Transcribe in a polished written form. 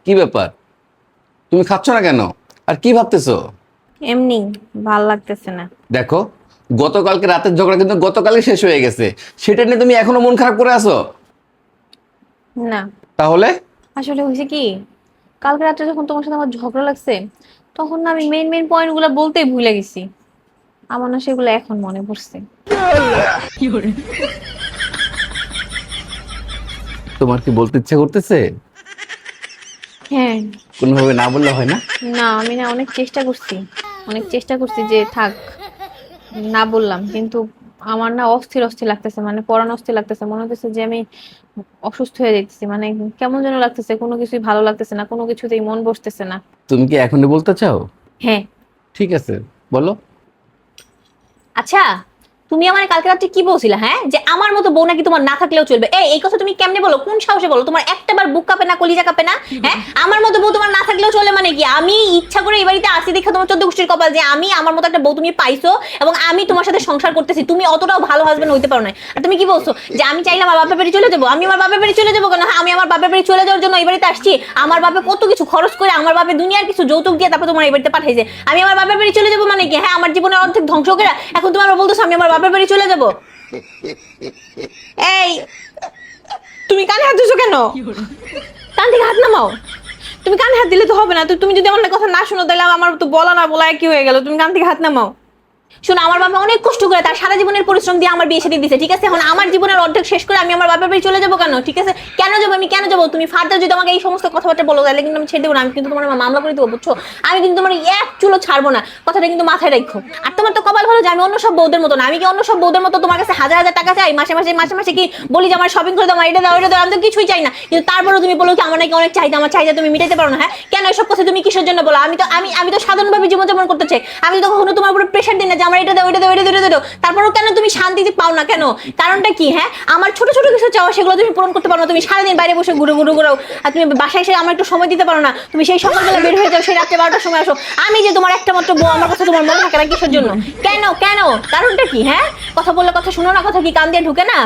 কি ব্যাপার? তুমি খাচ্ছ না কেন? আর কি ভাবতেছো? এমনি ভাল লাগতেছে না। দেখো, গতকালকে রাতের ঝগড়া কিন্তু গতকালই শেষ হয়ে গেছে। সেটা নিয়ে তুমি এখনো মন খারাপ করে আছো? না, তাহলে আসলে হয়েছে কি, কালকে রাত্রে যখন তোমার সাথে আমার ঝগড়া লাগছে, তখন না আমি মেইন মেইন পয়েন্ট গুলা বলতেই ভুলে গেছি। আমার না সেগুলো এখন মনে পড়ছে। তোমার কি বলতে ইচ্ছা করতেছে? হ্যাঁ। কোনোভাবে না বললে হয় না? না, আমি না অনেক চেষ্টা করছি, অনেক চেষ্টা করছি যে থাক, না বললাম, কিন্তু আমার না অস্থির অস্থির লাগতেছে, মানে পরাণ অস্থির লাগতেছে, মনে হচ্ছে যে আমি অসুস্থ হয়ে যাইতেছি, মানে কেমন যেন লাগতেছে, কোনো কিছুই ভালো লাগতেছে না, কোনো কিছুতেই মন বসতেছে না। তুমি কি এখনই বলতে চাও? হ্যাঁ। ঠিক আছে, বলো। আচ্ছা, তুমি আমার কালকে রাত্রে কি বলছিলা, হ্যাঁ, যে আমার মতো বউ নাকি তোমার না থাকলেও চলবে? এই কথা তুমি কেমনে বলো? কোন সাহসে বলো? তোমার একটাবার বুক কাঁপে না, কলিজা কাঁপে না? হ্যাঁ, আমার মতো বউ তোমার না থাকলেও চলে মানে কি? আমি ইচ্ছা করে এই বাড়িতে আসি দেখা তোমার 14 গোষ্ঠীর কপাল যে আমি আমার মতো একটা বউ তুমি পাইছো, এবং আমি তোমার সাথে সংসার করতেছি। তুমি অতটাও ভালো হাজবেন্ড হইতে পারো না। আর তুমি কি বলছো যে আমি চাইলে আমার বাপের বাড়ি চলে যাবো? আমি আমার বাপের বাড়ি চলে যাবো কেন? হ্যাঁ, আমি আমার বাপের বাড়ি চলে যাওয়ার জন্য এই বাড়িতে আসছি। আমার বাপে কত কিছু খরচ করে, আমার বাপে দুনিয়ার কিছু যৌতুক দিয়ে তারপর তোমার এই বাড়িতে পাঠাইছে। আমি আমার বাপের বাড়ি চলে যাবো মানে কি? হ্যাঁ, আমার জীবনের অর্ধেক ধ্বংস করে এখন তোমার বলতেছো আমি আমার বাপের বাড়ি চলে যাবো? এই, তুমি কানে হাত দিছো কেন? কান থেকে হাত নামাও। তুমি কানে হাত দিলে তো হবে না। তুমি যদি আমার কথা না শুনো তাহলে আমার তো বলা না বলা কি হয়ে গেল। তুমি কান থেকে হাত নামাও। শোনো, আমার বাবা অনেক কষ্ট করে তার সারা জীবনের পরিশ্রম দিয়ে আমার বিয়ে শাদী দিয়েছে, ঠিক আছে? এখন আমার জীবনের অর্ধেক শেষ করে আমি আমার বাপের বাড়ি চলে যাবো কেন? ঠিক আছে, কেন যাবো? আমি কেন যাবো? তুমি ফার্দার যদি আমাকে এই সমস্ত কথাবার্তা বলো তাহলে কিন্তু আমি ছেড়ে দেবো না। আমি কিন্তু তোমার মামলা করে দেবো, বুঝছো? আমি কিন্তু তোমার এক চুলো ছাড়বো না, কথাটা কিন্তু মাথায় রাখো। আর তোমার তো কপাল ভালো যে আমি অন্য সব বউদের মতো না। আমি কি অন্য সব বউদের মতো তোমার কাছে হাজার হাজার টাকা চাই? মাসে মাসে মাসে মাসে কি বলি যে আমার শপিং করে দাও, আমার এটা দাও, এটা দাও? আমি তো কিছুই চাই না, কিন্তু তারপরেও তুমি বলো কি আমার নাকি অনেক চাহিদা, আমার চাহিদা তুমি মিটাইতে পারো না। হ্যাঁ, কেন এসব কথা তুমি কিসের জন্য বলো? আমি তো সাধারণভাবে জীবনযাপন করতে চাই। আমি তো কখনো তোমার উপরে প্রেশার দিই না যে আমার এটা দাও, এটা দাও, এটা দাও। তারপরেও কেন তুমি শান্তিতে পাও না কেন? কারণটা কি? হ্যাঁ, আমার ছোট ছোট কিছু চাওয়া সেগুলো তুমি পূরণ করতে পারো না। তুমি সারাদিন বাইরে বসে ঘুরে ঘুরে ঘুরাও, আর তুমি বাসায় এসে আমার একটু সময় দিতে পারো না। তুমি সেই সকালবেলা বের হয়ে যাও, সেই রাত্রে 12টার সময় আসো। আমি যে তোমার একটা মাত্র বউ, আমার কথা তোমার মনে থাকে না কিসের জন্য? কেন কেন? কারণটা কি? হ্যাঁ, কথা বললে কথা শুনো না, কথা কি কান দিয়ে ঢুকে না?